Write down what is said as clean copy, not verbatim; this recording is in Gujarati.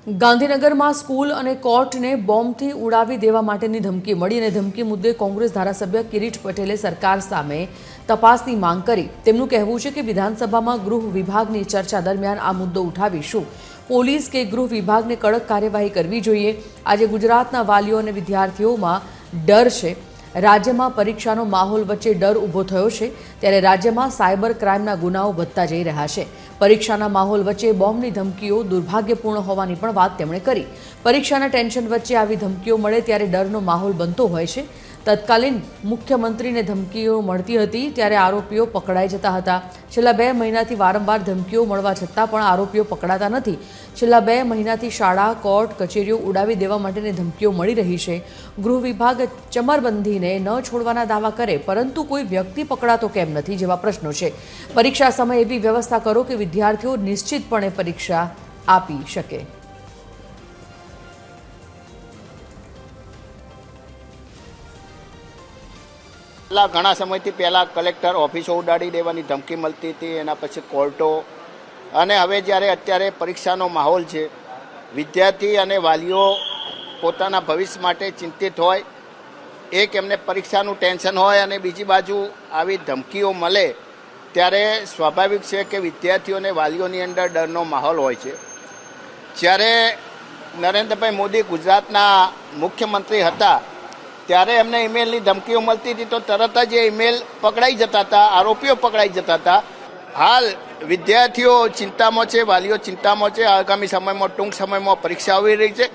ગાંધીનગરમાં સ્કૂલ અને કોર્ટને બોમ્બથી ઉડાવી દેવા માટેની ધમકી મળી અને ધમકી મુદ્દે કોંગ્રેસ ધારાસભ્ય કિરીટ પટેલે સરકાર સામે તપાસની માંગ કરી। તેમનું કહેવું છે કે વિધાનસભામાં ગૃહ વિભાગની ચર્ચા દરમિયાન આ મુદ્દો ઉઠાવીશું। પોલીસ કે ગૃહ વિભાગને કડક કાર્યવાહી કરવી જોઈએ। આજે ગુજરાતના વાલીઓ અને વિદ્યાર્થીઓમાં ડર છે। રાજ્યમાં પરીક્ષાનો માહોલ વચ્ચે ડર ઊભો થયો છે, ત્યારે રાજ્યમાં સાયબર ક્રાઇમના ગુનાઓ વધતા જઈ રહ્યા છે। પરીક્ષાના માહોલ વચ્ચે બોમ્બની ધમકીઓ દુર્ભાગ્યપૂર્ણ હોવાની પણ વાત તેમણે કરી। પરીક્ષાના ટેન્શન વચ્ચે આવી ધમકીઓ મળે ત્યારે ડરનો માહોલ બનતો હોય છે। તત્કાલીન મુખ્યમંત્રીને ધમકીઓ મળતી હતી ત્યારે આરોપીઓ પકડાઈ જતા હતા। છેલ્લા 2 મહિનાથી વારંવાર ધમકીઓ મળવા છતાં પણ આરોપીઓ પકડાતા નથી। છેલ્લા 2 મહિનાથી શાળા, કોર્ટ, કચેરીઓ ઉડાવી દેવા માટેની ધમકીઓ મળી રહી છે। ગૃહ વિભાગ ચમરબંધીને ન છોડવાના દાવા કરે, પરંતુ કોઈ વ્યક્તિ પકડાતો કેમ નથી જેવા પ્રશ્નો છે। પરીક્ષા સમયે એવી વ્યવસ્થા કરો કે વિદ્યાર્થીઓ નિશ્ચિતપણે પરીક્ષા આપી શકે। ઘણા સમયથી પહેલાં કલેક્ટર ઓફિસો ઉડાડી દેવાની ધમકી મળતી હતી, એના પછી કોર્ટો, અને હવે જ્યારે અત્યારે પરીક્ષાનો માહોલ છે, વિદ્યાર્થી અને વાલીઓ પોતાના ભવિષ્ય માટે ચિંતિત હોય, એક એમને પરીક્ષાનું ટેન્શન હોય અને બીજી બાજુ આવી ધમકીઓ મળે ત્યારે સ્વાભાવિક છે કે વિદ્યાર્થીઓ અને વાલીઓની અંદર ડરનો માહોલ હોય છે। જ્યારે નરેન્દ્રભાઈ મોદી ગુજરાતના મુખ્યમંત્રી હતા ત્યારે એમને ઈમેલની ધમકીઓ મળતી હતી તો તરત જ એ ઈમેલ પકડાઈ જતા હતા, આરોપીઓ પકડાઈ જતા હતા। હાલ વિદ્યાર્થીઓ ચિંતામાં છે, વાલીઓ ચિંતામાં છે। આગામી સમયમાં, ટૂંક સમયમાં પરીક્ષા આવી રહી છે।